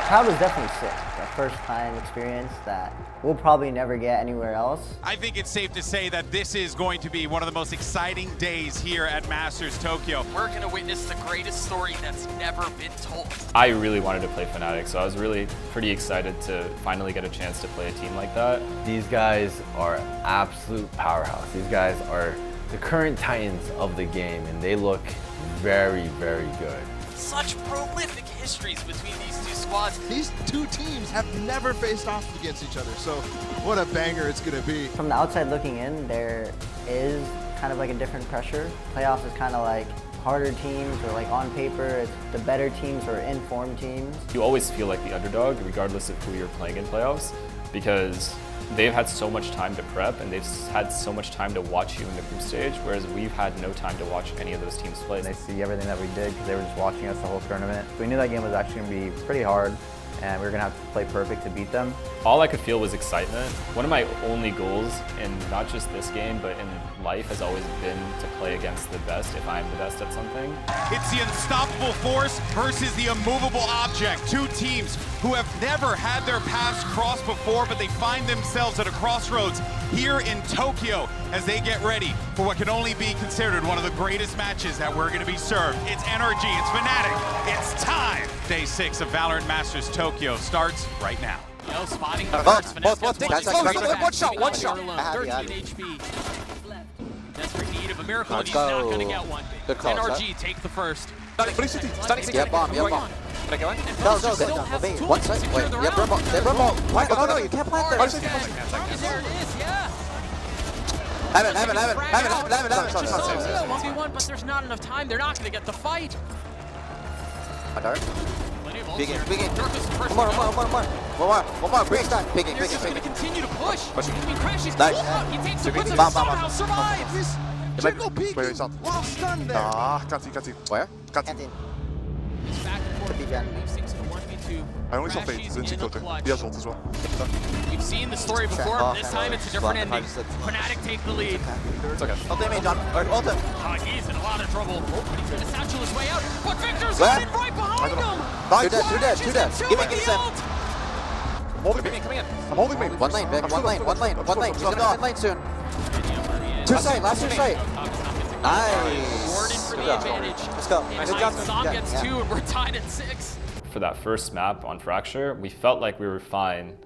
Crowd was definitely sick. A first-time experience that we'll probably never get anywhere else. I think it's safe to say that this is going to be one of the most exciting days here at Masters Tokyo. We're going to witness the greatest story that's never been told. I really wanted to play Fnatic, so I was really pretty excited to finally get a chance to play a team like that. These guys are absolute powerhouse. These guys are the current titans of the game, and they look very, very good. Such prolific histories between these two squads. These two teams have never faced off against each other, so what a banger it's going to be. From the outside looking in, there is kind of like a different pressure. Playoffs is kind of like harder teams, or like on paper, it's the better teams or informed teams. You always feel like the underdog, regardless of who you're playing in playoffs, because they've had so much time to prep and they've had so much time to watch you in the group stage, whereas we've had no time to watch any of those teams play. They see everything that we did because they were just watching us the whole tournament. We knew that game was actually going to be pretty hard, and we were going to have to play perfect to beat them. All I could feel was excitement. One of my only goals in not just this game, but in life has always been to play against the best if I'm the best at something. It's the unstoppable force versus the immovable object. Two teams who have never had their paths crossed before, but they find themselves at a crossroads here in Tokyo as they get ready for what can only be considered one of the greatest matches that we're going to be served. It's NRG, it's Fnatic, it's time! Day 6 of VALORANT Masters Tokyo starts right now. No spotting the first. One shot. 13 HP. Desperate need of a miracle, and he's not going to get one. NRG take the first. Yeah, bomb. Go. One second. Wait. Yeah, brimble. Oh no, you can't plant there. And there it is, yeah. Have it. 1v1, but there's not enough time. They're not going to get the fight. Big in. One more. Break time. Big in. They're just going to continue to push. I mean, Crash is Nice. He takes the puts and Bomb. somehow survives. Jiggle peeking while stunned there. Canteen. Where? Canteen. It's back and forth. We've seen some 1v2. I only saw Fate, didn't see Coulter. He has ult as well. We've seen the story before, but this time it's a different ending. Fnatic take the lead. It's okay. Ult me, John. Ult him. He's in a lot of trouble. But he's going to satchel his way out. But Victor's running right behind him. Two dead. Give me some. I'm holding me. One lane, Vic. One lane. He's gonna end lane soon. Two side. Last two side. Nice. Warden for the advantage. Let's go. Sam gets 2 and we're tied at 6. For that first map on Fracture, we felt like we were fine.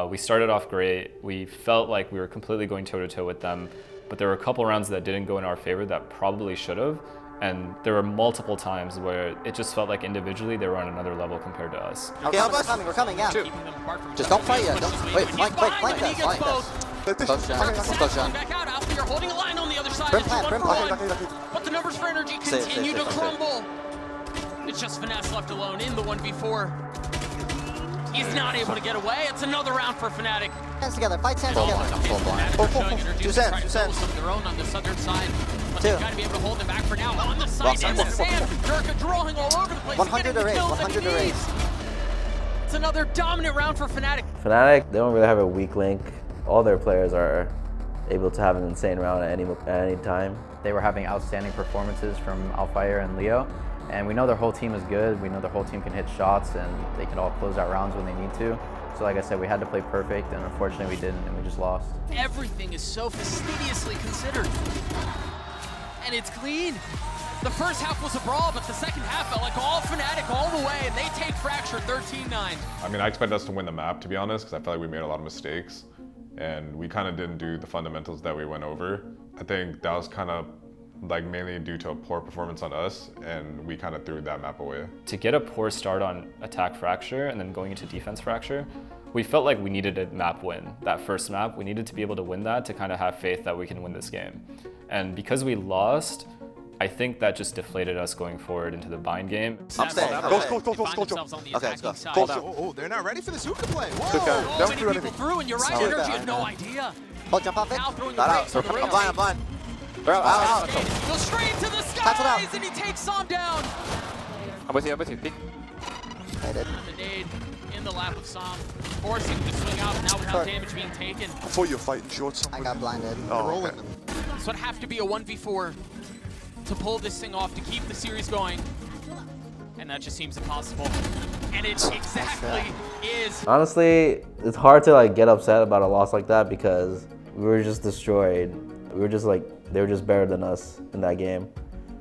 We started off great. We felt like we were completely going toe-to-toe with them, but there were a couple rounds that didn't go in our favor that probably should have. And there were multiple times where it just felt like individually they were on another level compared to us. Okay, help us. We're coming, yeah. Just don't fight yet. Wait, flank that. Close shot. Back out after you're holding a line on the other side. Brim It's plant. 1-for-1. But the numbers for NRG continue to Safe. crumble. It's just Finesse left alone in the 1v4. He's not able to get away. It's another round for Fnatic. Hands together. Fight hands together. Two Sands. Some of their own on the southern side. But Two. they've got to be able to hold them back for now. On the side, and the Sam. Durka drawing all over the place. 100 to raise. 100 to raise. It's another dominant round for Fnatic. Fnatic, they don't really have a weak link. All their players are able to have an insane round at any time. They were having outstanding performances from Alfire and Leo, and we know their whole team is good. We know their whole team can hit shots, and they can all close out rounds when they need to. So like I said, we had to play perfect, and unfortunately we didn't, and we just lost. Everything is so fastidiously considered. And it's clean. The first half was a brawl, but the second half felt like all Fnatic all the way, and they take Fracture 13-9. I mean, I expected us to win the map, to be honest, because I felt like we made a lot of mistakes. And we kind of didn't do the fundamentals that we went over. I think that was kind of like mainly due to a poor performance on us, and we kind of threw that map away. To get a poor start on attack Fracture and then going into defense Fracture, we felt like we needed a map win. That first map, we needed to be able to win that to kind of have faith that we can win this game. And because we lost, I think that just deflated us going forward into the bind game. I'm staying. Go. Okay, let's go. Oh, they're not ready for this hookah play. Whoa. So many people through, and you're right, NRG had no idea. Hold, jump off it. Now throwing the Not brakes on the rails. I'm blind. Bro, out. Goes straight to the Cancel out. skies, and he takes Sam down. I'm with you. Peek. I did. The nade in the lap of Sam, forcing him to swing out, now without damage being taken. I thought you were fighting short. I got blinded. Oh, Rolling them. So it'd have to be a 1v4 to pull this thing off, to keep the series going. And that just seems impossible. And it exactly is. Honestly, it's hard to like get upset about a loss like that because we were just destroyed. We were just like, they were just better than us in that game.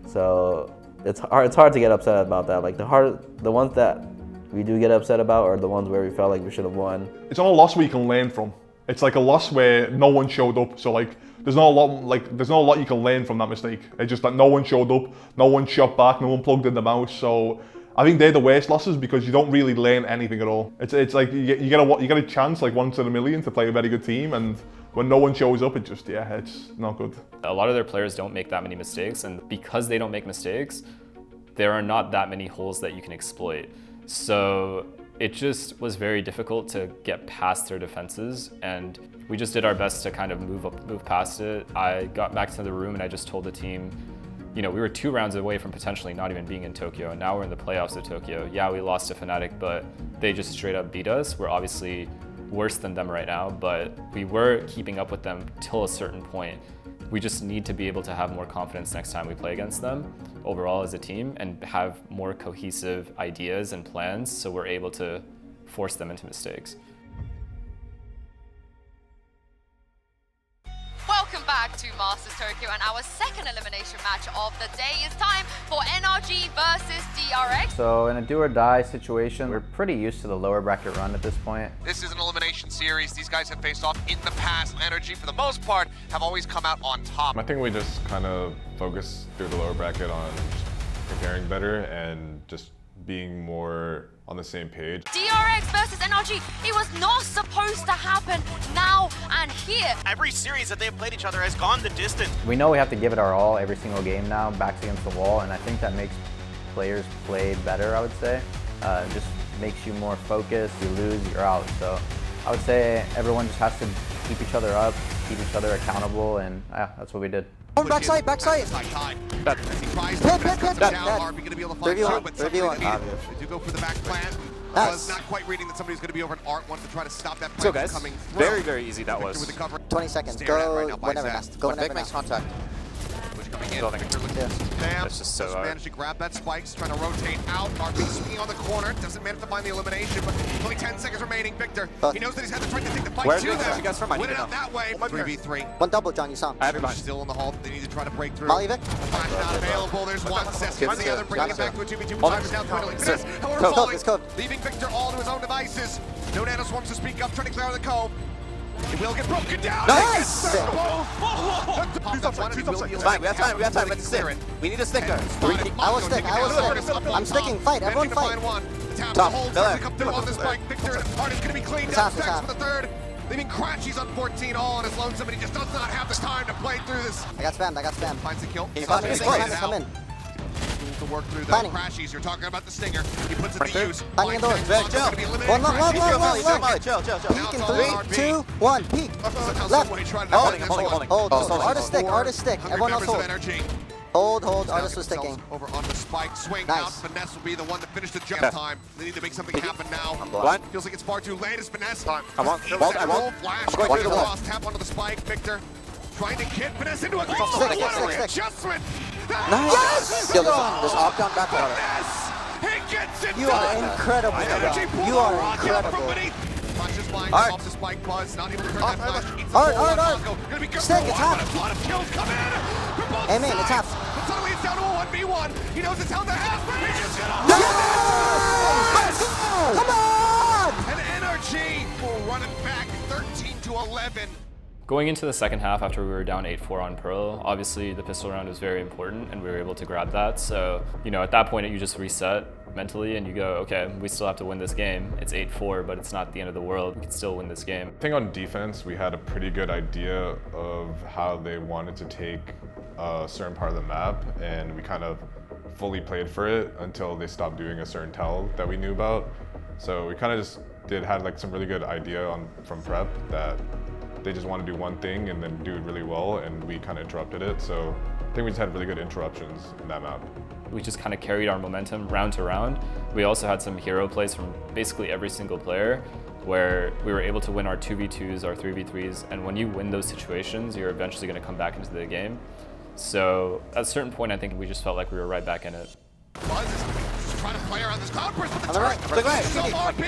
So it's hard to get upset about that. Like the ones that we do get upset about are the ones where we felt like we should have won. It's not a loss where you can learn from. It's like a loss where no one showed up. So like, there's not a lot you can learn from that mistake. It's just that no one showed up, no one shot back, no one plugged in the mouse. So I think they're the worst losses because you don't really learn anything at all. It's like you get a chance like once in a million to play a very good team, and when no one shows up, it's not good. A lot of their players don't make that many mistakes, and because they don't make mistakes, there are not that many holes that you can exploit. So it just was very difficult to get past their defenses, and we just did our best to kind of move past it. I got back to the room and I just told the team, you know, we were 2 rounds away from potentially not even being in Tokyo, and now we're in the playoffs of Tokyo. Yeah, we lost to Fnatic, but they just straight up beat us. We're obviously worse than them right now, but we were keeping up with them till a certain point. We just need to be able to have more confidence next time we play against them overall as a team and have more cohesive ideas and plans so we're able to force them into mistakes. Welcome back to Masters Tokyo, and our second elimination match of the day is time for NRG versus DRX. So in a do or die situation, we're pretty used to the lower bracket run at this point. This is an elimination series. These guys have faced off in the past. NRG, for the most part, have always come out on top. I think we just kind of focus through the lower bracket on preparing better and just being more on the same page. DRX versus NRG, it was not supposed to happen now and here. Every series that they've played each other has gone the distance. We know we have to give it our all every single game now, backs against the wall, and I think that makes players play better, I would say. It just makes you more focused. You lose, you're out. So I would say everyone just has to keep each other up, keep each other accountable, and yeah, that's what we did. Backside. Pit. 3v1. They do go for the back plant. Nice. Was not quite reading that somebody's going to be over an art, wanted to try to stop that So plant guys, coming through. very, very easy that was. 20 seconds. Staring at Go right now by whenever now. Zest. Go When whenever Vic makes now. contact. Push coming in. Building. Victor looking Yeah. Damn. That's just so Just hard. managed to grab that spikes, trying to rotate out. RB swinging on the corner. Doesn't manage to find the elimination, but only 10 seconds remaining. Victor, he knows that he's had to try to take the fight Where to are them. you guys from? I need Win it to out know. that way. 3v3. One double, John, you saw him. I have your behind. Still in the hall. They need to try to break through. Molly Vic. Flash not available. There's one. Zest Good, on the other, good. bringing it Got back to a 2v2. Hold Time is now on. dwindling. Sir. Finesse, however, Code. falling, It's code. leaving Victor all to his own devices. No Nano swarms to speak up, trying to clear out the cove. He will get broken down. Nice! It's Fine, we have time, let's stick. We need a sticker. I will stick. I'm sticking. Fight, everyone fight. Top. Miller. Come through on this spike. Victor and Hart is going to be cleaned It's up. half, it's Stacks half. for the third. Leaving Crashies on 14 all on his lonesome, somebody just does not have the time to play through this. I got spammed. Finds the kill. Come in, come in. To work through the Planning. Crashies. You're talking about the stinger. He puts it to use. Planning indoors. Chill. One love. Chill. Peek in 3, 2, 1. Peek. Left. Hold. Artist stick. Everyone else hold. Hold. Artist was sticking. Over on the spike. Swing Nice. out. Finesse will be the one to finish the jump time. They need to make something happen now. What? Feels like it's far too late. It's Finesse time. I won't. Flash. I'm going Coming through the across. Tap onto the spike. Victor trying to get Finesse into a goal. Stick. Adjustment. Nice. Yo, there's off down back. He gets it You done. are incredible. Energy pull You the are rocket incredible. from beneath. Flash is flying Art. off the spike buzz. Not able to turn that flash. Eats the Art. forward. Taco. Gonna be good Stick, for it's one, half. but a lot of kills come in from both Amen, it's sides. half. But suddenly it's down to a 1v1. He knows it's down to half. He's just gonna Come on! And NRG will run it back 13-11. Going into the second half after we were down 8-4 on Pearl, obviously the pistol round was very important and we were able to grab that. So, you know, at that point you just reset mentally and you go, okay, we still have to win this game. It's 8-4, but it's not the end of the world. We can still win this game. I think on defense, we had a pretty good idea of how they wanted to take a certain part of the map, and we kind of fully played for it until they stopped doing a certain tell that we knew about. So we kind of just had like some really good idea from prep that they just want to do one thing and then do it really well, and we kind of interrupted it. So I think we just had really good interruptions in that map. We just kind of carried our momentum round to round. We also had some hero plays from basically every single player where we were able to win our 2v2s, our 3v3s, and when you win those situations, you're eventually going to come back into the game. So at a certain point, I think we just felt like we were right back in it. Buzz is just trying to fire on this cloud burst, but On the right. Click right.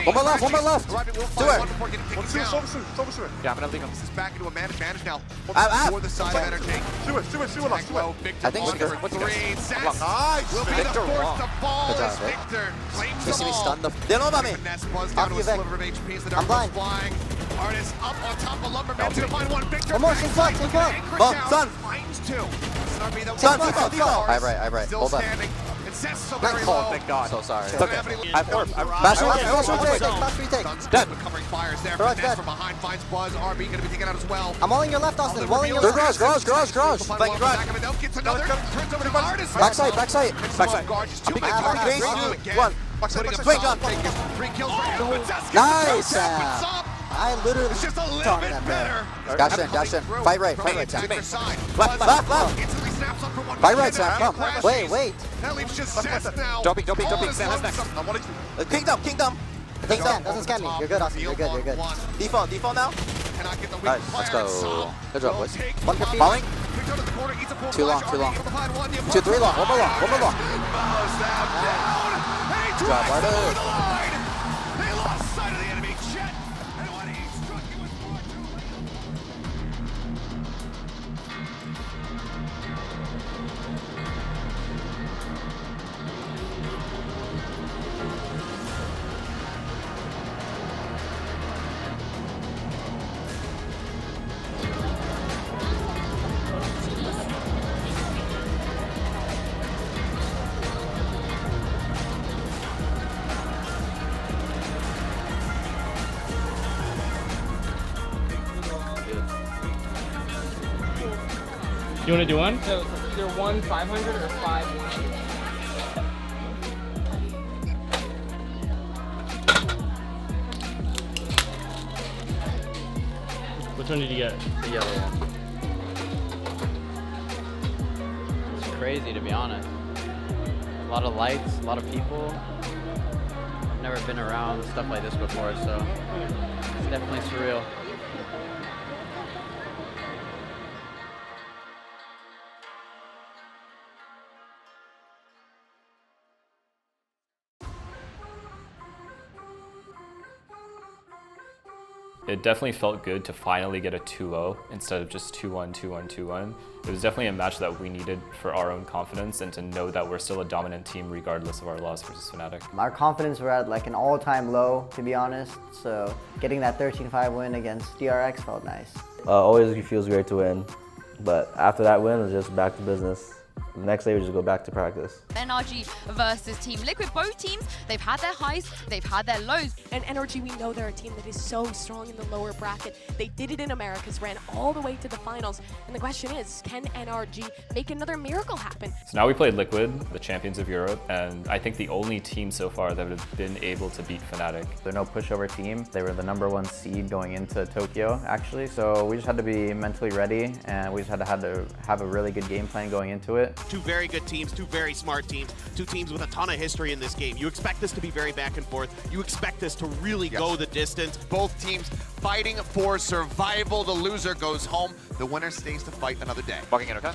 One more left, one more left. RB will Do find it. one before getting taken down. Yeah, I'm gonna leave him. This is back into a man advantage now Up. for the side of NRG. Tag low, Victor I think on Victor. for 3. Sess Nice. will be the Victor fourth won. to fall Good job, as Vic. Victor claims You the see me ball. stun the... They know about me. Finesse buzz down to a you, Vic. sliver of HP as the I'm dark blind. flying. Artist up on top of Lumberman to find one. Victor One more, backside, sing clock. anchor Ball, down, son. finds 2. Snarby though. Son, Artist default. I have right. Still Hold up. standing. And Sess so Nice. very Oh, low. thank God. So sorry. It's okay. I have orb. Flash retake, flash retake. Sun's Dead. recovering fires there. Correct, Finesse dead. from behind finds Buzz. RB gonna be taken out as well. I'm all in your left, Austin. All in your Reveal left. garage. Thank you, garage. Gets another. Turns over to Artist. Backside. Backside. Two I'm big back. targets. 3, Follow 2, again. 1. Putting him Swing, down. John. 3 kills right now. But Sess gets Nice, the Sam. seconds up. I literally It's just a little taught bit that better. Dash in. Fight right. Attacker side. Left. Instantly snaps up for one. Fight right, Sam. Come. Crashes. Wait. That leaves just Sess now. Don't peek. All Sam, is that's lonesome. Kingdom. Doesn't scan me. You're good, Austin. You're good. Default now. Cannot get the weak Nice, fire let's go. and Saul Good job, will boys. take One for feet. Falling. Victor to the corner, eats a full Too long, flash. too long. RB able to find one. The 2, 3 long. One more long. Good job, Artist. They lost sight of the enemy jet. And when he struck, it was far too late. You want to do one? So it's either 1 500 or 5 100. Which one did you get? The yellow one. It's crazy, to be honest. A lot of lights, a lot of people. I've never been around stuff like this before, so it's definitely surreal. It definitely felt good to finally get a 2-0 instead of just 2-1, 2-1, 2-1. It was definitely a match that we needed for our own confidence and to know that we're still a dominant team regardless of our loss versus Fnatic. Our confidence were at like an all-time low, to be honest. So getting that 13-5 win against DRX felt nice. Always feels great to win, but after that win, it's just back to business. The next day, we just go back to practice. NRG versus Team Liquid. Both teams, they've had their highs, they've had their lows. And NRG, we know they're a team that is so strong in the lower bracket. They did it in Americas, ran all the way to the finals. And the question is, can NRG make another miracle happen? So now we played Liquid, the champions of Europe, and I think the only team so far that have been able to beat Fnatic. They're no pushover team. They were the #1 seed going into Tokyo, actually. So we just had to be mentally ready, and we just had to have a really good game plan going into it. Two very good teams, two very smart teams, two teams with a ton of history in this game. You expect this to be very back and forth. You expect this to really go the distance. Both teams fighting for survival. The loser goes home. The winner stays to fight another day. Walking in, okay?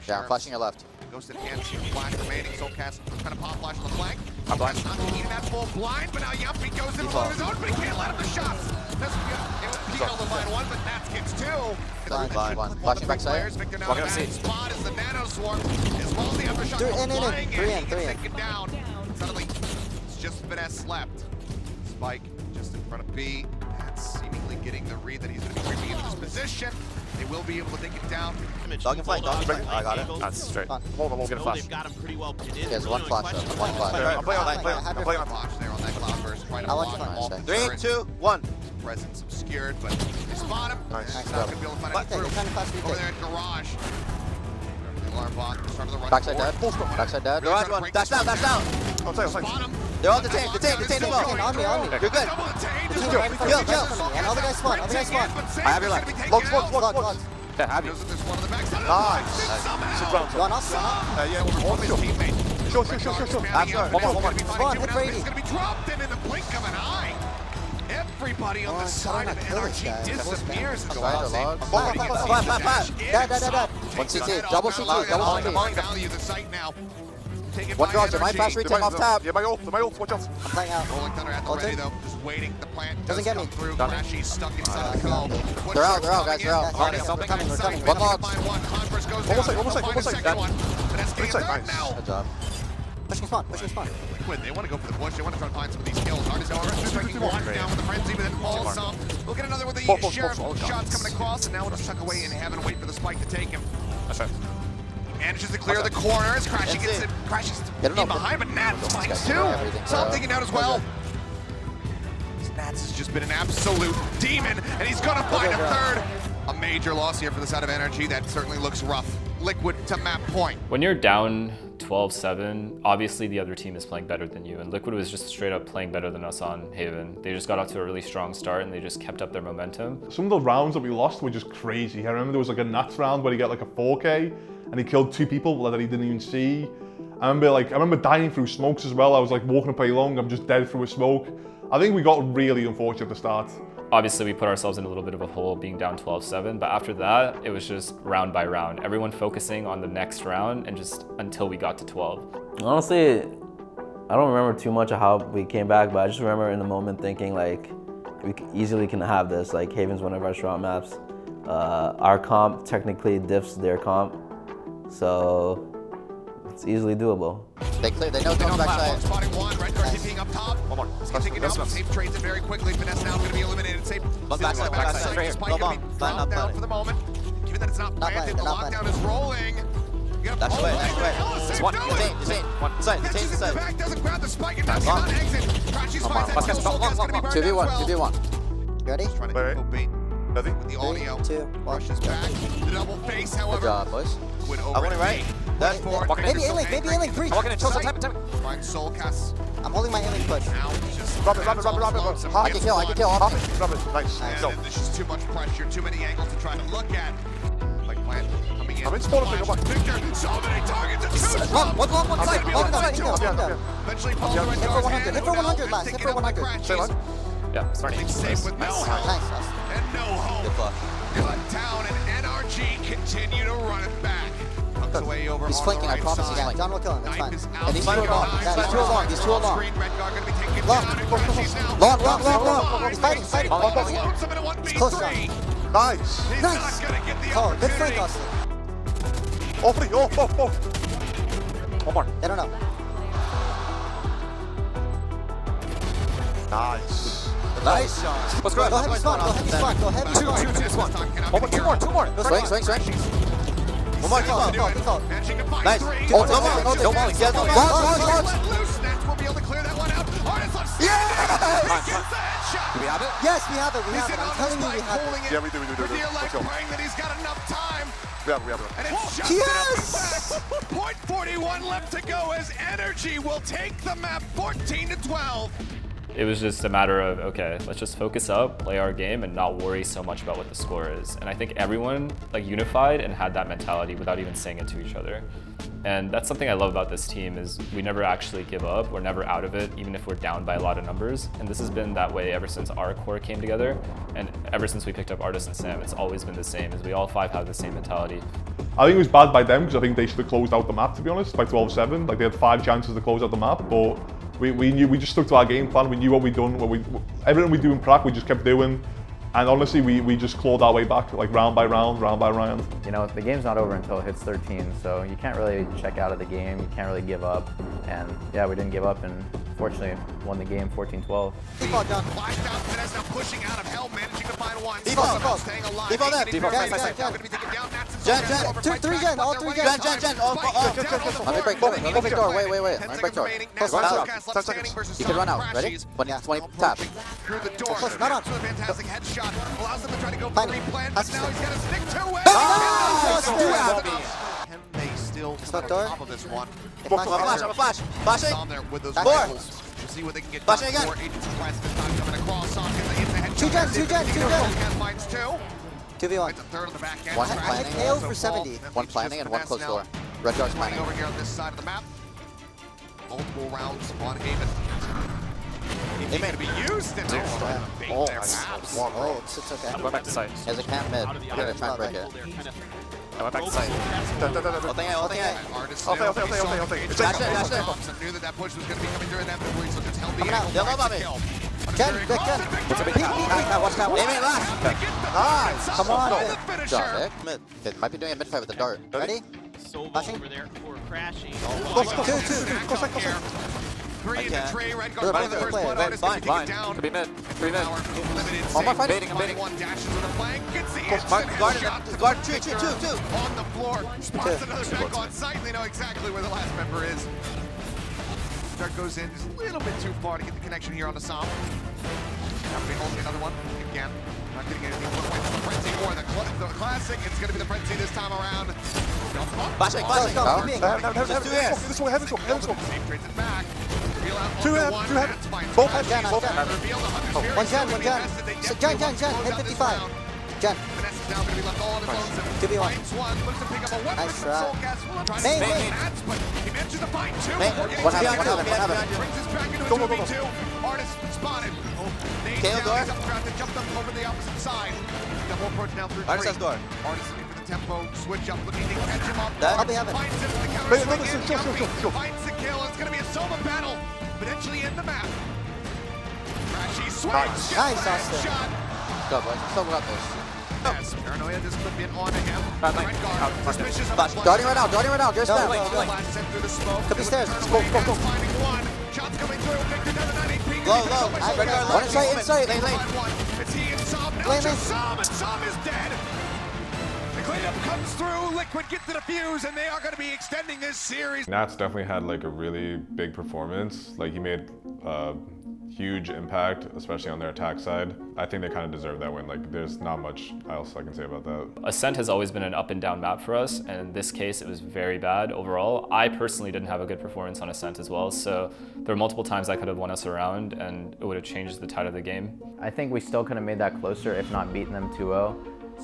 Yeah, I'm flashing your left. Goes to the hand, flash remaining. Soulcast kind of pop flash on the flank. I'm blind. Not needing that full blind, but now Yuppie goes in alone his own, but he can't let him the shots. That's good. Able to find one, but Nats gets 2. Blind. Flashing backside. Victor now Walking in up that C. spot is the nano swarm, as well as the undershot. Three in. Flying, Three and in. he gets taken down. Suddenly, it's just Finesse left. Spike just in front of B. That's seemingly getting the read that he's going to be creeping into this position. They will be able to take it down. Dog and flank. I got it. That's straight. Hold on, gonna flash. They've got him pretty well pinned in. There's one flash up. One flash. I'm playing on lane. I'm playing on Watch there on that cloud burst, trying to I'll let you block finish, all Jay. 3, 2, 1. presence obscured, but they spot him. Nice. He's not going to be able to find any They're trying to flash over there at garage. Alarm bot, start of the run. Backside forward. dead. Backside dead. Garage one. Dash down. Spot him. They're all detained as well. On me. You're good. Double detained. Kill. And other guys spawn. I have your left. Logs. Yeah, have you. Knows that there's one on the backside. Nice. One off. Yeah, over his teammate. Sure. One more. Spawn, hit Brady. He's going to be dropped in the blink of an eye. Everybody on the side of NRG disappears into Dead. One CT. Double CT. Value the site now. taken One by dodge, my NRG. flash retake off top. Yeah, my ult, watch out. I'm playing out. Rolling Thunder at the Ulted. ready though, just waiting. The plant Doesn't get me. through. Crashy's stuck inside the cone. They're out, guys, they're out. We're coming. One log. Converse goes Almost down. like, Find a second one. Finesse getting a third now. Good job. Pushing spawn. Liquid, they want to go for the bush. They want to try to find some of these kills. Artist, however, striking one down with the frenzy, but then falls some. We'll get another with the sheriff. Shots coming across, and now it'll tuck away in heaven and wait for the spike to take him. Manages to clear the corners. Crashy gets it. Crashy's in behind, but Nats finds two. So I'm taking out as well. Nats has just been an absolute demon, and he's gonna find a third. A major loss here for the side of NRG. That certainly looks rough. Liquid to map point. When you're down 12-7, obviously the other team is playing better than you, and Liquid was just straight up playing better than us on Haven. They just got off to a really strong start, and they just kept up their momentum. Some of the rounds that we lost were just crazy. I remember there was like a Nats round where he got like a 4K, and he killed 2 people that he didn't even see. I remember dying through smokes as well. I was like walking up pretty long, I'm just dead through a smoke. I think we got really unfortunate at the start. Obviously, we put ourselves in a little bit of a hole being down 12-7, but after that, it was just round by round. Everyone focusing on the next round and just until we got to 12. Honestly, I don't remember too much of how we came back, but I just remember in the moment thinking like, we easily can have this. Like Haven's one of our strong maps. Our comp technically diffs their comp, so it's easily doable. They know they're backside. Spotting one, Red Guard being up top. One more. He's taking out, Safe trades it very quickly. Finesse now going to be eliminated. Safe. Backside. Spike going to be dropped down for the moment. Given that it's not planted, the lockdown is rolling. That's way. It's one. It's eight. One side. Catches it in the back, doesn't grab the spike, and does not exit. Crashy spikes that kill. Soulcast's going to be burned 2v1. Ready? Trying to get bait with the audio. 3, 2, 1. Rushes back. The double face, however. Good job, boys. Would I want it right. That's Maybe A-Link, breach. Walking in, chill, time. Find Soulcast. I'm holding my A-Link push. Now just Drop it. I can kill. Drop it. Nice. and there's just too much pressure, too many angles to try to look at. Like Plant coming in. I'm in spawn, Victor, so many targets to choose from. One side. Eventually falls the Red Hit for Guard's 100. hand. Hit for 100 last. Hit Taken for out by 100. Crashies. Yeah, starting. Safe with no help Nice. and no hope. Cut down, and NRG continue to run it back. Tucks away over He's on flanking, the I right promise side. he's flanking. John will kill him, it's Knife fine. is And he's too outside long. the Yeah, line. he's too long. He's too long. Screen, Red Guard gonna be taken Long. down, and Crashies now. Long. He's fighting. Loads him in a 1v3. It's close, John. Nice. He's Nice. not gonna get the Oh, good flank, opportunity. Austin. All three. Oh. One more. They don't know. Nice. Let's go. Go heavy spawn. Two more. Swing. One more. Default. Nice. Oh, no molly. Yeah, no Loose Nets will be able to clear that one out. Artist left. Do we have it? Yes, we have it. I'm telling you, we have it. Yeah, we do. For dear life, praying that he's got enough time. We have it. And it's just Yes! Point 41 left to go as NRG will take the map 14-12. It was just a matter of, okay, let's just focus up, play our game, and not worry so much about what the score is. And I think everyone like unified and had that mentality without even saying it to each other. And that's something I love about this team is we never actually give up. We're never out of it, even if we're down by a lot of numbers. And this has been that way ever since our core came together. And ever since we picked up Artis and Sam, it's always been the same, as we all 5 have the same mentality. I think it was bad by them because I think they should have closed out the map, to be honest, by 12-7. Like they had 5 chances to close out the map, but we knew, we just stuck to our game plan. We knew what we'd done, everything we do in prac, we just kept doing. And honestly, we just clawed our way back, like round by round. You know, the game's not over until it hits 13, so you can't really check out of the game, you can't really give up. And yeah, we didn't give up, and fortunately won the game 14-12. Default, John. Flashed out, Finesse now pushing out of hell, managing to find one. Default. Staying alive. Default that. Jen. All three Jen. Jen. Let me break door. Let me break door. Wait. Let me break door. You can run out. Ready? 20 tap. Through the door. Close, not on. Fantastic headshot. Allows them to try to go Fine. pre-plan, but now he's got to stick to it. Can they still come out on top of this one? Flash. Flashing. On there with those Four. rifles. We'll see what they can get done. Flashing again. 4 agents of class this time coming across on the headshot. 2 Jen. Soulcast finds 2. 2v1. It's a third on the back end. One Trash planning. also AO for fall. 70. One planning and one Finesse closed now door. Red Guard's running planning. over here on this side of the map. Multiple rounds on Haven. He's going to be used. And Oh, there. nice. Oh, it's okay. I'm going back to site. There's a camp mid. I'm gonna try and break it. I went back to site. Ulting A. Dash it. Knew that push was going to be coming through inevitably, so just held the Coming out. They'll know about me. Jen, Vic, Jen. Watch that. Aim it last. Nice. Come on, Vic. Good job, Vic. Mid. It might be doing a mid fight with the dart. Ready? Sova over there for crashing. Go. Three in the tray, red Good guard play, by the good first play. blood. Artist gonna Fine. kick it down. Could be mid. Limited Oh, my save. fighting. I'm baiting. One dashes with a flank, gets the instant Guard headshot. two. On the floor, spots another back on site. They know exactly where the last member is. Dart goes in just a little bit too far to get the connection here on the Som. Now be holding another one again. Not getting anything but wins the frenzy or the classic. It's going to be the frenzy this time around. Flashing. Go. This way, heaven smoke. Safe trades it back. Reveal out Two onto heaven, one. two heaven. That's fine. Both Jen, Reveal the 100 One Jen. Jen, Jen, hit 55. Jen. Vanessa's now going to be left all on his own. 2v1. Finds one, looks to pick up a weapon Nice from try. Soulcast. Trying to Main. stay mats, but he manages to find two. Main. Before getting What to the happened? end. Brings us back into a 2v2. Artist spotted. Nade Tail down, door. he's updraft and jumped up over the opposite side. Double approach now through Artist has three. door. Artist into the tempo, switch up, looking to catch him up. I'll be having. Finds him in the counter Wait, swing no, in, chill. Yuppie finds the kill. It's going to be a solo battle, potentially in the map. Trashy swing. Nice, Austin. Shot. Go, boys. Still got this. Yes, paranoia just could be onto him. Red guard, suspicious of Flash. Darting right now. Just Go, down. go. Flash sent through the smoke. Could be stairs. Go. Finding one. Shots coming through. Victor down to 90. Low. Red guard. One inside. Lane. It's he and Som now. Lane. Just Som, and Som is dead. The cleanup comes through. Liquid get to the fuse, and they are going to be extending this series. Nats definitely had like a really big performance. Like he made huge impact, especially on their attack side. I think they kind of deserve that win. Like there's not much else I can say about that. Ascent has always been an up and down map for us, and in this case it was very bad overall. I personally didn't have a good performance on Ascent as well, so there were multiple times I could have won us around and it would have changed the tide of the game. I think we still could have made that closer if not beaten them 2-0.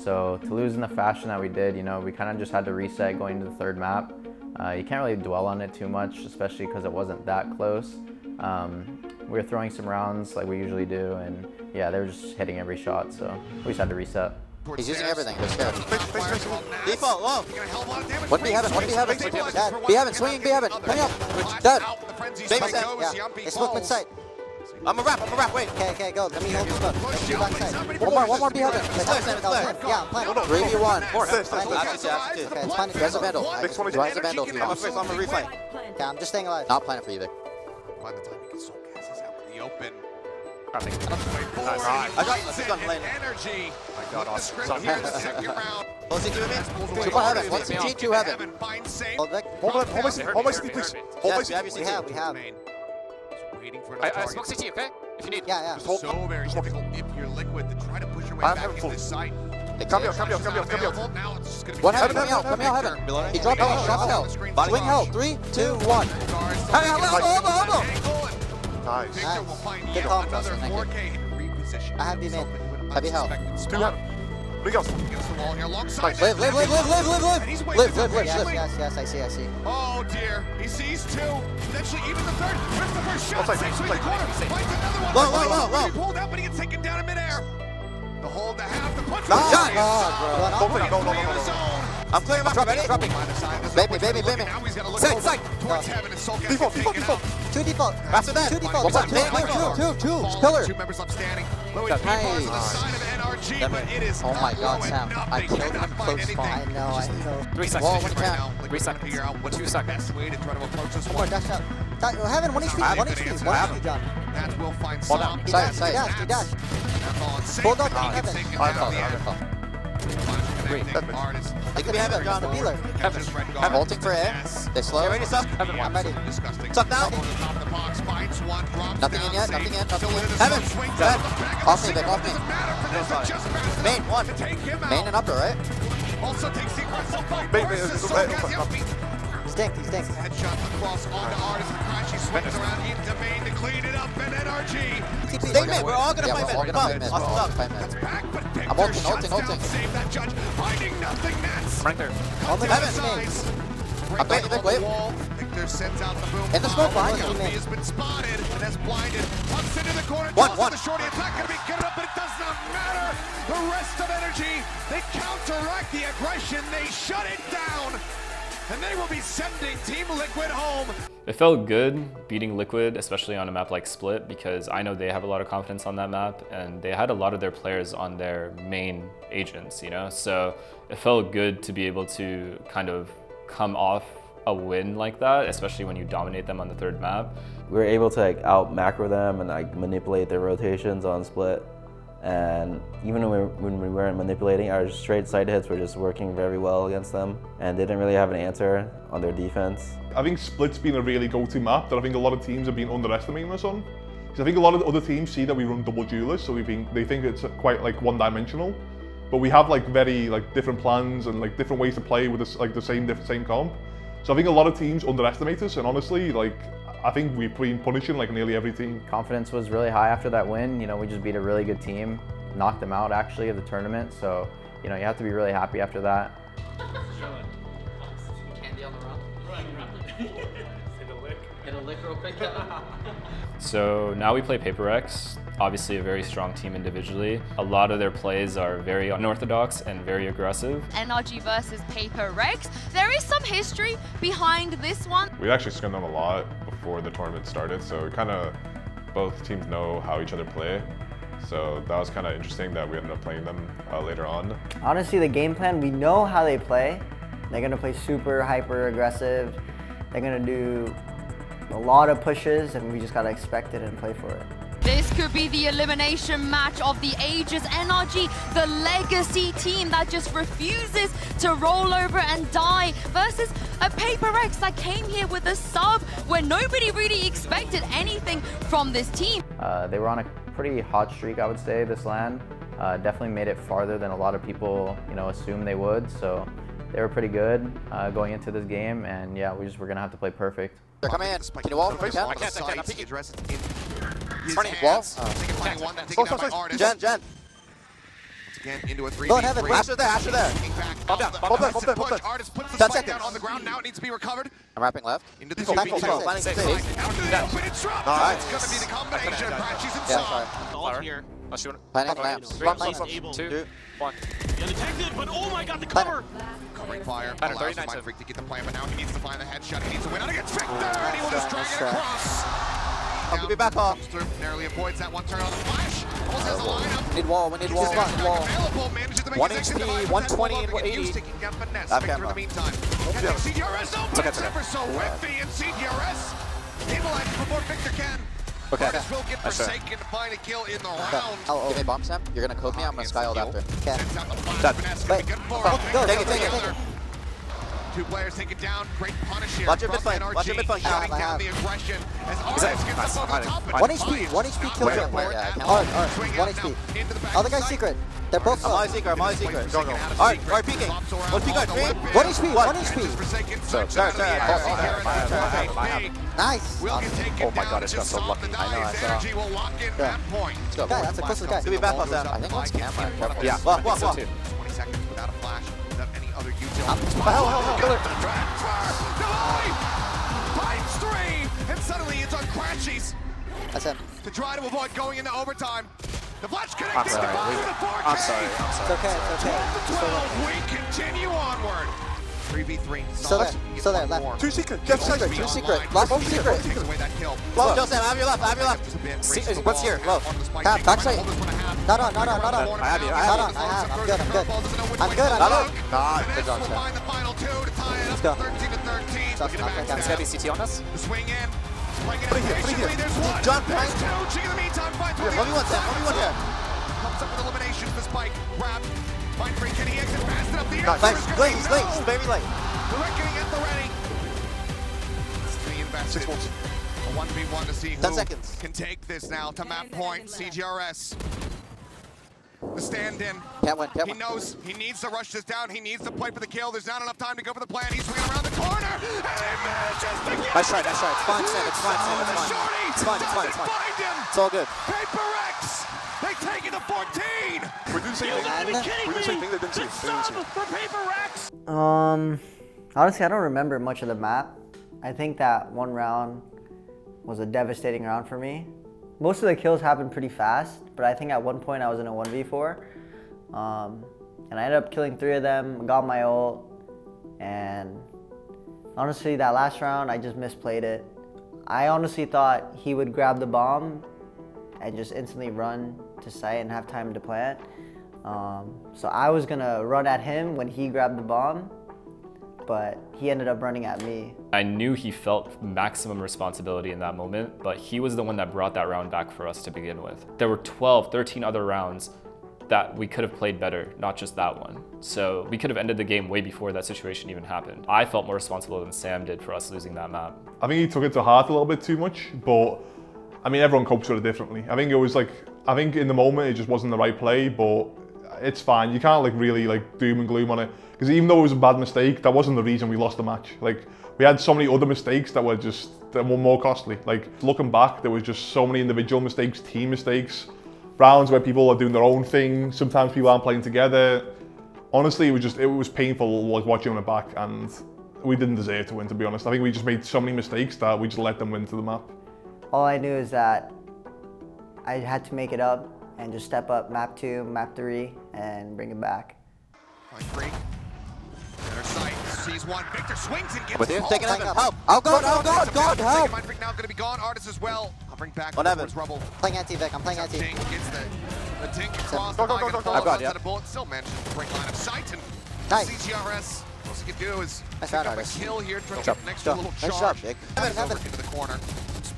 So to lose in the fashion that we did, you know, we kind of just had to reset going to the third map. You can't really dwell on it too much, especially because it wasn't that close. We were throwing some rounds like we usually do, and yeah, they were just hitting every shot, so we just had to reset. He's using everything. They're scared. Default, low. One B heaven. B heaven, swinging B heaven. Coming up. Dead. Yeah. They smoke mid side. I'm a wrap, wait. Okay, go. Let me hold the smoke. Do back side. One more B heaven. It's clear. Yeah, plan. 3v1. Okay, it's fine. There's a vandal. There's a vandal if you want. I'm a refight. Okay, I'm just staying alive. Not planning for you, Vic. By the time he gets Soulcast is out in the open. I got this gun lane. Energy. My God, awesome. awesome. Here in the second round. What's he doing, man? 2 heaven. 1 CT, 2 heaven. Finds safe. Hold Vic. Hold my city, please. Hold my city. We have. Waiting for I smoke CT, okay? If you need. Yeah. So very difficult if you're liquid to try to push your way back into this site. Cambio. Now it's just going to be One heaven, coming out, heaven. He dropped hell. Swing hell. 3, 2, 1. Hey, elbow. Nice. Victor will find Good yet call. another 4K reposition. I have B mid. Heavy hell. 2 heaven. Big else. Against the wall here alongside. Live. And he's waiting Live. for the Yes, I see. Oh dear, he sees two, potentially even the third. Where's the first shot? Outside, Safe swing outside. the corner, finds another one. Low. He pulled out, but he gets taken down in midair. The hold, the half, the punch. No. I'm clearing my dropping. Baby. Now he's got to look Side. towards heaven and Soulcast Default. 2 default. After that. 2 default. Two. Pillar. 2 members upstanding. Louis Nice. bars on the side of NRG, but it is Oh my God, Sam. I killed him cannot find close anything. spawn. I know. 3 seconds. Wall, when you Right can. now, Liquid's 3 trying to figure out what's 2 the seconds. best way to try to approach this One one. more dash out. Heaven, 1 HP, 1 HP, 1 HP, John. That will find Hold some. on. He Side. dashed. That's on safe. Bulldog He on gets heaven. taken down in the end. Artist. They could be heaven, John. Healer. Catches red guard. Ulting for A. They slow. Ready, suck? I'm ready. Disgusting. Suck now. On the top of the box, finds one, drops Nothing down in yet, safe. nothing in. Still in the Heaven. zone, swings Dead. out the back of Off the me, Vic, single. off me. Doesn't matter, Vanessa just fast Main, enough 1. to take him out. Main and upper, right? Also takes the aggressive fight Main, versus main, Soulcast. Yuppie. He stinks. Headshot across onto Artist. Crashy swings around into Main to clean it up, and NRG. Stay mid. We're all gonna fight mid. Come on. That's back, but Victor I'm ulting. shuts down, save that judge. Finding nothing, Nets. Right there. Heaven. I'm baiting Vic, wait. Victor sends out the boom. In the smoke behind you. He has been spotted and has blinded. Pucks into the corner. One. The shorty attack gonna be good enough, but it does not matter. rest of NRG, they counteract the aggression, they shut it down, and they will be sending Team Liquid home. It felt good beating Liquid, especially on a map like Split, because I know they have a lot of confidence on that map, and they had a lot of their players on their main agents, you know? So it felt good to be able to kind of come off a win like that, especially when you dominate them on the third map. We were able to like out macro them and like manipulate their rotations on Split. And even when we weren't manipulating, our straight side hits were just working very well against them, and they didn't really have an answer on their defense. I think Split's been a really go-to map that I think a lot of teams have been underestimating us on. Because I think a lot of other teams see that we run double duelists, so they think it's quite like one-dimensional. But we have like very like different plans and like different ways to play with this, like the same comp. So I think a lot of teams underestimate us, and honestly, like I think we've been punishing like nearly every team. Confidence was really high after that win. You know, we just beat a really good team, knocked them out actually of the tournament. So, you know, you have to be really happy after that. Candy on the run. Get a lick real quick. So now we play PRX, obviously a very strong team individually. A lot of their plays are very unorthodox and very aggressive. NRG versus PRX. There is some history behind this one. We actually scrimmed them a lot before the tournament started, so kind of both teams know how each other play. So that was kind of interesting that we ended up playing them later on. Honestly, the game plan, we know how they play. They're gonna play super hyper aggressive. They're gonna do a lot of pushes, and we just gotta expect it and play for it. This could be the elimination match of the ages. NRG, the legacy team that just refuses to roll over and die, versus a PRX that came here with a sub where nobody really expected anything from this team. They were on a pretty hot streak, I would say, this LAN. Definitely made it farther than a lot of people, you know, assumed they would. So they were pretty good going into this game, and yeah, we're gonna have to play perfect. They're coming in. Can you wall? I can't. I'm peeking. Running wall. Jen. Again, into a 3v3. Go heaven. Asher there. Bomb down. Artist puts the spike down on the ground. Now it needs to be recovered. I'm wrapping left. Into the 2v2. Planning Out to the open, it's dropped. It's going to be the combination. Prachi's inside. All here. Planning lamps. 2, 1. Undetected, but oh my god, the cover! Covering fire. Allows Mind Freak to get the plan, but now he needs to find the headshot. He needs to win out against Victor, and he will just drag it across. I'll be back off. Narrowly avoids that one turn on the flash. Almost has a lineup. We need wall. Available, manages to make 1 his HP, exit. 120, and Get 80. used to get finesse. I've Victor got in the meantime. And then CDRS opens ever so whiffy, and CDRS stabilizes before Victor can. Okay. Artist will get Forsaken to find a kill in the round. Give me bomb Sam. You're gonna cope me. I'm gonna sky ult after. Okay. Wait. Take it. Two players take it down. Great punish here. Watch your mid flank. Shutting down the aggression as Artist gets up over the top. 1 HP. 1 HP kill him. 1 HP. Other guy's secret. They're both low. I'm on secret. Go. Alright, peeking. One peek on 1 HP. 1 HP. Start. Nice. Oh my god, it's got so lucky. I know, I saw. Energy will lock in that point. Let's go. That's a close guy. Give me back off Sam. I think one's camera. Careful. Yeah. Walk. 20 seconds without a flash, without any other util. Hell. Finds 3, and suddenly it's on Crashies That's him. to try to avoid going into overtime. The flash connected. I'm sorry. I'm sorry. It's okay. 12, we continue onward. 3v3. So there, left. 2 secret. Left secret. Last one secret. Take away that kill. Low, Sam. I have your left. What's here? Low. Backside. Not on. I have you. I'm good. Good job, Sam. Find the final 2 to tie it up. Let's go. 13-13. It's gonna be CT on us. The swing in. Put it here. There's one. John, There's 2. Ching in the meantime finds one. 1v1 Sam. 1v1 here. Comes up with elimination. The spike. Grab. Mind Freak. Can he exit fast enough? The Nice. Late. Very late. The reckoning at the ready. Invested. 6 volts. A 1v1 to see 10 who seconds. can take this now to map point. CGRS. The stand-in. Can't win. He knows he needs to rush this down. He needs to play for the kill. There's not enough time to go for the plan. He's swinging around the corner. And he manages to get Nice try. It's fine, Sam. It's fine. Find him. It's all good. PRX. They take it to 14. We're doing the same thing they didn't see. Honestly, I don't remember much of the map. I think that one round was a devastating round for me. Most of the kills happened pretty fast, but I think at one point I was in a 1v4. And I ended up killing 3 of them, got my ult, and honestly, that last round, I just misplayed it. I honestly thought he would grab the bomb and just instantly run to site and have time to plant. So I was gonna run at him when he grabbed the bomb, but he ended up running at me. I knew he felt maximum responsibility in that moment, but he was the one that brought that round back for us to begin with. There were 12, 13 other rounds that we could have played better, not just that one. So we could have ended the game way before that situation even happened. I felt more responsible than Sam did for us losing that map. I think he took it to heart a little bit too much, but I mean, everyone copes with it differently. I think it was like, I think in the moment it just wasn't the right play, but it's fine. You can't like really like doom and gloom on it, because even though it was a bad mistake, that wasn't the reason we lost the match. Like, we had so many other mistakes that were more costly. Like, looking back, there was just so many individual mistakes, team mistakes, rounds where people are doing their own thing. Sometimes people aren't playing together. Honestly, it was painful like watching it back, and we didn't deserve to win, to be honest. I think we just made so many mistakes that we just let them win to the map. All I knew is that I had to make it up and just step up map 2, map 3, and bring it back. Line break. Center sight, sees one. Victor swings and gets With him, taking Evan. help. Oh, God, help. Mind break now going to be gone. Artist as well. Hovering back On Evan. towards Rubble. Playing anti-Vic, I'm playing anti. Tink gets the tink across. Go. I've got it, Outside the bullet. Still manages to break line of sight. And Nice. CGRS, all he can do is Nice pick round, up a Artist. kill here. Trying to Job. get an extra little Nice charge. job, Vic. Evan's Evan. over into the corner.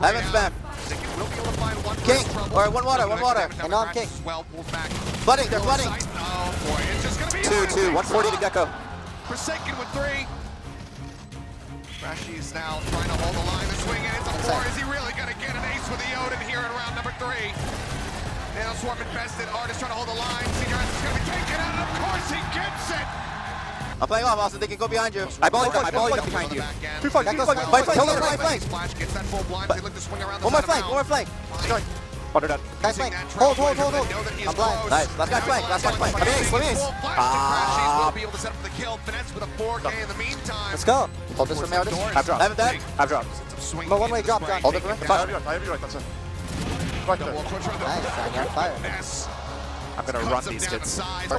Evan's back. Zicken will be able to find one King. first Rubble. All right, one water. Now And on crashes King. as well, pulls back. Flooding, they're flooding. Oh boy, it's just going to be 2-2, 140 to Gecko. Forsaken with 3. Rashi's now trying to hold the line and swing it into 4. Is he really going to get an ace with the Odin here in round number 3? Nanoswarm invested. Artist trying to hold the line. CGRS is going to be taken out, and of course he gets it! I'm playing off, Austin. They can go behind you. I bullied them behind you. Two flank. Kill them, right flank. Flash gets that full blind. They look to swing around the One more side of flank, mound. Water done. Guys flank. Hold. I'm blind. Nice. Last guy flank. Let me ace. Will be able to set up the kill. Finesse with a 4K in the meantime. Let's go. Hold this for me, Artist. I've dropped. Evan dead. I've dropped. But one-way drop, John. Hold it for me. Fire. I have you right, that's it. Nice, Johnny, on fire. I'm gonna run these kids. We're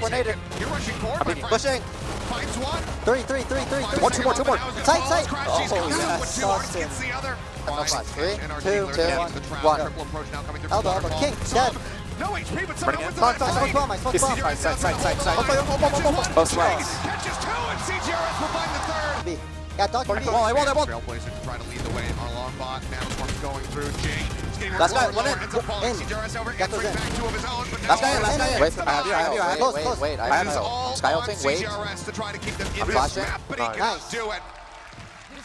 native. You're rushing forward, my friend. Pushing. Finds one. 3. Two more. Sight. Crashes Oh, goes yes. with 2. Artist gets the other. Three, NRG two, literally two, into the trap. one. Triple approach now coming through. Elbow. King, dead. No HP, but someone opens Side. I smoke bomb. Both sides. Catches 2, and CGRS will find the 3rd. B. Yeah, dodge me. I won't. Trailblazer to try to lead the way. Our long bot. Nanoswarm's going through. Jay is getting Last guy, lower, one in. ends up falling. In. CGRS over. Got those Entering in. back 2 of his own, but Last now guy in. Artist Wait, I have you. Close. I have is you. all Sky on ulting, wait. CGRS to try to keep them in I'm this flashing. map, but he Nice. cannot do it.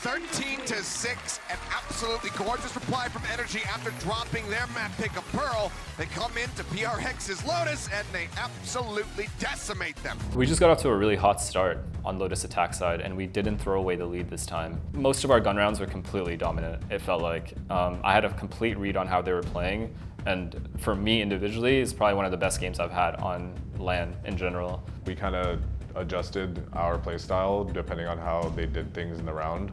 13-6, an absolutely gorgeous reply from NRG after dropping their map pick of Pearl. They come into PRX's Lotus and they absolutely decimate them. We just got off to a really hot start on Lotus attack side, and we didn't throw away the lead this time. Most of our gun rounds were completely dominant, it felt like. I had a complete read on how they were playing, and for me individually, it's probably one of the best games I've had on LAN in general. We kind of adjusted our playstyle depending on how they did things in the round.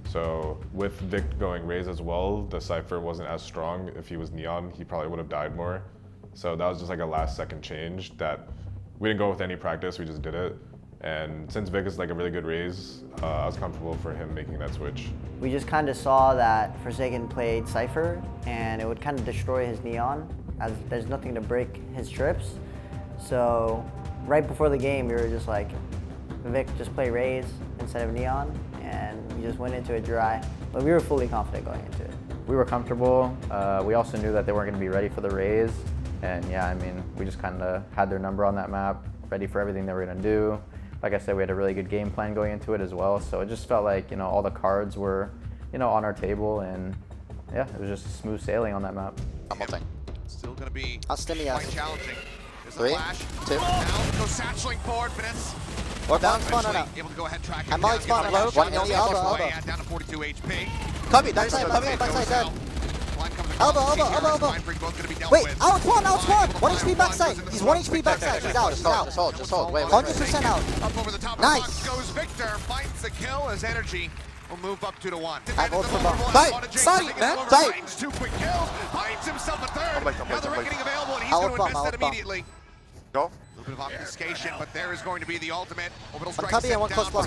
So with Vic going Raze as well, the Cypher wasn't as strong. If he was Neon, he probably would have died more. So that was just like a last second change that we didn't go with any practice, we just did it. And since Vic is like a really good Raze, I was comfortable for him making that switch. We just kind of saw that Forsaken played Cypher, and it would kind of destroy his Neon, as there's nothing to break his trips. So right before the game, we were just like, Vic, just play Raze instead of Neon, and we just went into it dry. But we were fully confident going into it. We were comfortable. We also knew that they weren't going to be ready for the Raze. And yeah, I mean, we just kind of had their number on that map, ready for everything they were going to do. Like I said, we had a really good game plan going into it as well. So it just felt like, all the cards were, on our table. And yeah, it was just smooth sailing on that map. Still going to be Stimmy quite challenging. There's a 3, flash. 2. Now goes satcheling forward, Finesse. Or down. Able to go ahead, track him I'm down. molly spawn on low. One in the elbow. Down to 42 HP. Copy, Backside, dead. Blind comes Elbow. across. Blind break both gonna be dealt Wait, with. out spawn. 1 HP backside. He's 1 HP backside. He's out. Just hold. Wait. 100% out. Up over the top Nice. of the box goes Victor. Finds the kill as NRG will move up 2-1. I vote for bomb. Sight, man. Sight. Finds 2 quick kills. Finds himself a 3rd. Now the reckoning available, and he's I'll going to bomb, invest I'll that bomb. immediately. Go. A little bit of obfuscation, but there is going to be the ultimate. Orbital strike copy, set I want down. close block.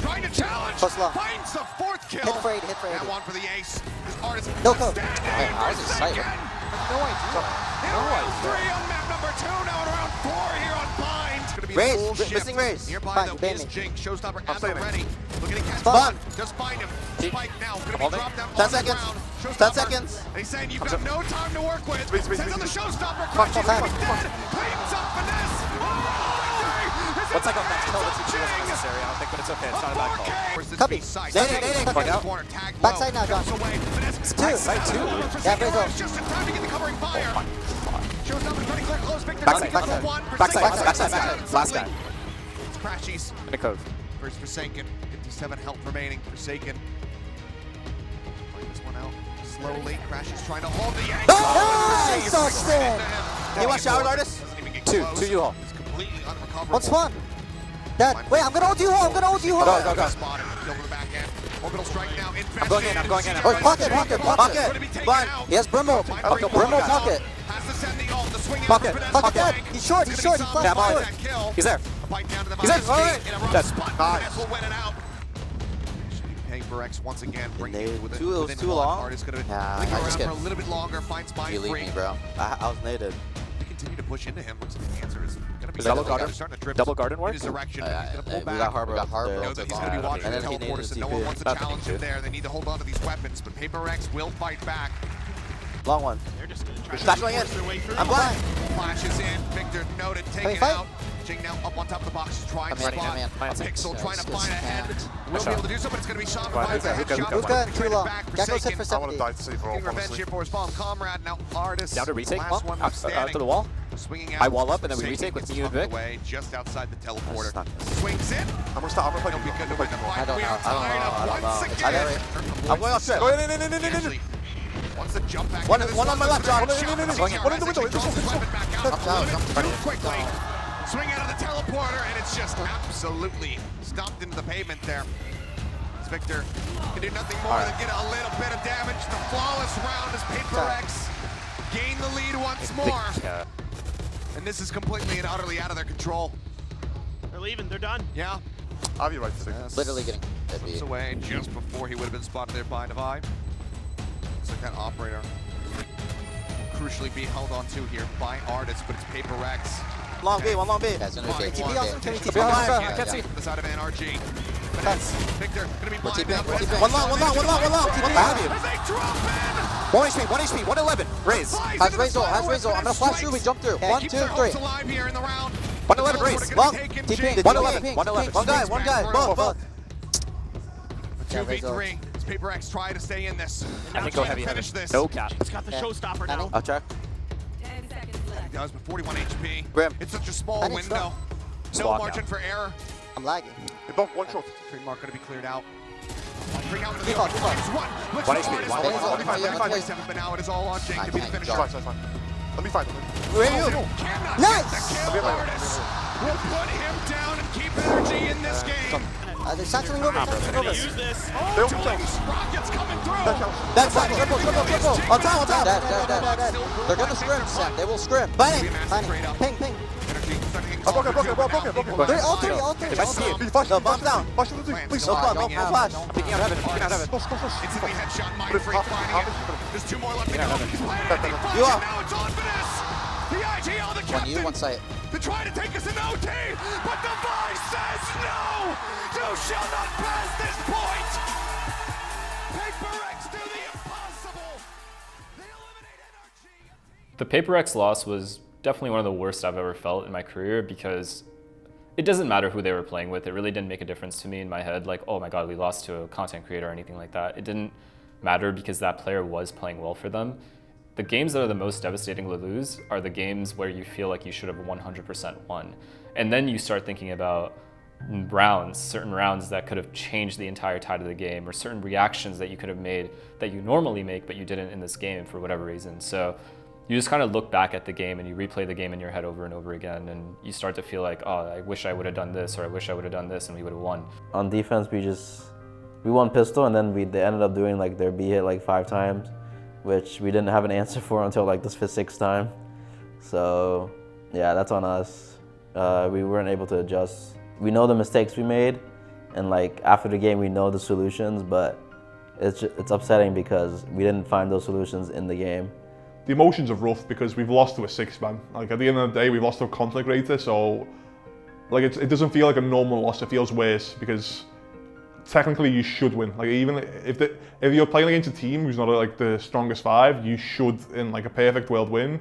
Trying to challenge. Close block. Finds the fourth kill. Hit for 80, hit for 80. That one for the ace. This artist No go. standing I was excited. No idea. In round 3 on map number 2, now in round 4 here on Bind. It's going to be Raise, a full shift. missing raise. Nearby Fine, though you bait is me. Jink. Showstopper at the ready. Looking to catch Spawn. one. Just find him. Spike now. Going to be Holding. dropped down 10 on the seconds. ground. 10 Showstopper. seconds. And he's saying you've got no time to work with. Please, Sends on the Showstopper. Fuck, Crushes fuck, him. He's dead. Cleans up Finesse. Once I got that kill, that's actually wasn't necessary, I don't think, but it's okay. It's not a bad call. Copy. Backside Backside now, John. It's two. Side two. Yeah, Rizzo. Just in time to get the covering fire. Shows up and trying to clear close. Victor Backside, backside. backside. Last guy. It's Crashies. In the code. First Forsaken. 57 health remaining. Forsaken. Playing this one out slowly. Crashies trying to hold the angle. Nice, Austin. You want showers, artist? Two U-Haul. It's completely unrecoverable. One spawn. Dead. Wait, I'm gonna ult you, I'm gonna ult you. Go. Spotted. Kill to the back end. Orbital strike now. I'm going in. Oh, pocket. Blind. He has Brimmo. Brimmo pocket. Has to send the ult. The swing Pocket. Pocket dead. He's short, he flashed short. He's there. He's there. All right. That's nice. Will win it out. PRX once again bringing it within too one. long. Artist gonna Nah, linger I around just for get- a little bit longer. Finds Spine You leave free. me, bro. I was nated. We continue to push into him. Looks like the answer is gonna be Double garden? starting to drip Double garden in work? his direction. He's gonna pull We back. got Harbor. You know that he's going to be watching And the then he teleporter, needed so a no one TP. wants to That's challenge the him there. They need to hold on to these weapons, but PRX will fight back. Long one. They're just going to try Flash to going in. force their way through. I'm blind. Flashes in. Victor noted, taken fight. out. Jing now up on top of the box, trying to I'm in, spot I'm in. a pixel, trying to Yes, find a head. Will be able to do so, but it's going to be shot by the headshot. Hookah, too long. Back, Gecko's hit for Forsaken. 70. Getting revenge here for his fallen comrade. Now Artist. Down to retake. Last one To standing. the wall. Swinging out. I wall up and then we Forsaken retake with gets me and tucked Vic. away just outside the teleporter. Stuck. Swings in. I'm gonna stop. I'm It'll gonna be play. good to win the fight. I don't We know. are tied up I don't once know. again. I'm going off strip. Actually, wants to jump back One into this on my left, John. Shot One in the from window. One in the window. CTR as they draw his weapon back out Jump down, a little bit jump. too quickly. Swing out of the teleporter, and it's just absolutely stomped into the pavement there. As Victor can do nothing more than get a little bit of damage. The flawless round as PRX gain the lead once more. And this is completely and utterly out of their control. They're leaving. They're done. Yeah. I'll be right to Yes. Literally getting Slips away just before he would have been spotted there by Divide. Looks like that operator will crucially be held on to here by Artist, but it's PRX. Long B, one long B. TP also, can we TP Blind. also? I can't see. The side of NRG. Victor gonna be We're blind TPing, out. we're TPing. One long. TP. I have you. As they drop in! 1 HP, 111. Raise. Has Razor. I'm gonna flash through. We jump through. Yeah, 1, Keeps 2, their 3. hopes alive here in the round. 111 raise. Long. Taken, TP. Jake. 111. 111. One guy. Both. 2v3. It's PRX trying to stay in this. I think go heavy. Finish this. No cap. It's got the showstopper now. I'll check. He does, but 41 HP. Grim. It's such a small I need window. No Swap margin out. for error. I'm lagging. They both one shot. Trademark going to be cleared out. Bring out the Default. One HP, Artist. one Oh, HP. 45, but now it is all on Jake to be the finisher. Fine. Let me fight. Where are you? Cannot Nice! get the kill. Artist will put him down and keep energy in this game. They're satchling over, satchling over. Use this. Oh, Jones, rockets coming through. That's fine. Triple. On top. Dead. They're gonna scrim, Sam. They will scrim. Fighting. Ping, ping. Energy starting to get I'm broken. They're all three. No, bomb down. Please No flash. No flash. I'm picking out heaven. Instantly headshot, mind free, finding it. There's two more left to go. He's planted, he You finds up. it, now it's on Finesse. The IGL, the One captain. you, one sight. They're trying to take us in OT, but the voice says no! You shall not pass this point! PRX do the impossible! They eliminate NRG! The PRX loss was definitely one of the worst I've ever felt in my career because it doesn't matter who they were playing with. It really didn't make a difference to me in my head. Like, oh my God, we lost to a content creator or anything like that. It didn't matter because that player was playing well for them. The games that are the most devastating to lose are the games where you feel like you should have 100% won. And then you start thinking about rounds, certain rounds that could have changed the entire tide of the game, or certain reactions that you could have made that you normally make but you didn't in this game for whatever reason. So you just kind of look back at the game and you replay the game in your head over and over again, and you start to feel like, oh, I wish I would have done this, or I wish I would have done this, and we would have won. On defense, we won pistol, and then they ended up doing like their B hit like 5 times, which we didn't have an answer for until like the 6th time. So Yeah, that's on us. We weren't able to adjust. We know the mistakes we made, and like after the game we know the solutions, but it's upsetting because we didn't find those solutions in the game. The emotions are rough because we've lost to a 6-man. Like at the end of the day, we've lost to a conflict rater, so like it doesn't feel like a normal loss. It feels worse because technically you should win. Like even if you're playing against a team who's not like the strongest 5, you should in like a perfect world win.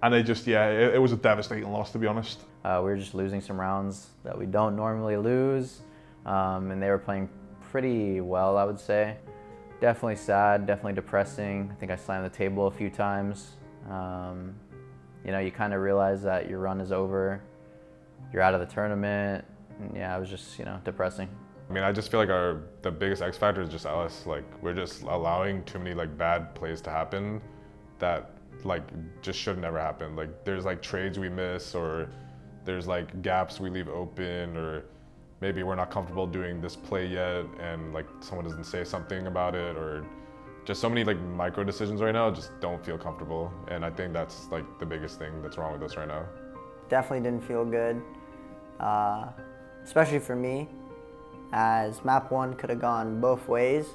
And it was a devastating loss, to be honest. We were just losing some rounds that we don't normally lose, and they were playing pretty well, I would say. Definitely sad, definitely depressing. I think I slammed the table a few times. You know, you kind of realize that your run is over, you're out of the tournament, and yeah, it was just, you know, depressing. I mean, I just feel like the biggest X factor is just us. Like, we're just allowing too many like bad plays to happen that like just should never happen. Like there's like trades we miss, or there's like gaps we leave open, or maybe we're not comfortable doing this play yet and like someone doesn't say something about it, or just so many like micro decisions right now just don't feel comfortable. And I think that's like the biggest thing that's wrong with us right now. Definitely didn't feel good, especially for me, as map 1 could have gone both ways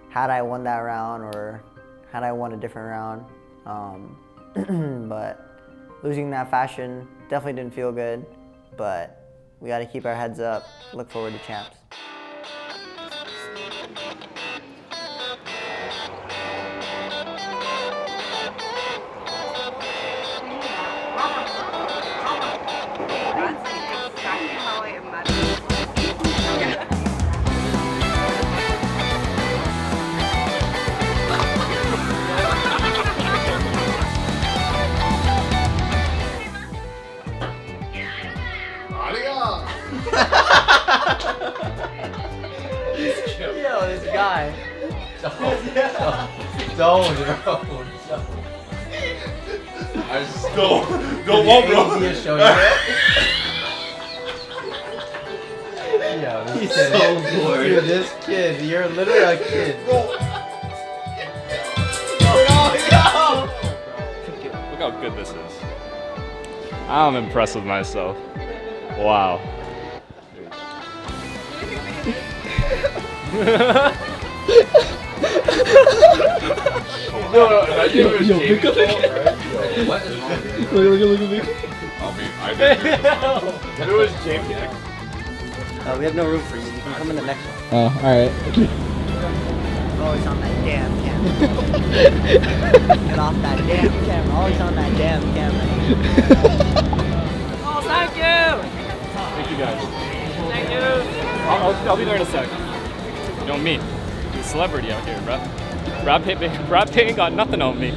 had I won that round or had I won a different round. But losing that fashion definitely didn't feel good, but we got to keep our heads up, look forward to champs. Yo, this guy. Don't, bro. I just don't want, bro. Yo, he's so bored. Dude, this kid, you're literally a kid. Look how good this is. I'm impressed with myself. Wow. Yo, pick up it. What is wrong with you? Look at me. I did. It was James. We have no room for you. You can come in the next one. Oh, alright. Always on that damn camera. Get off that damn camera. Always on that damn camera. Oh, thank you! Thank you guys. Thank you! I'll be there in a sec. You know me. I'm a celebrity out here, bruh. Brad Pitt ain't got nothing on me.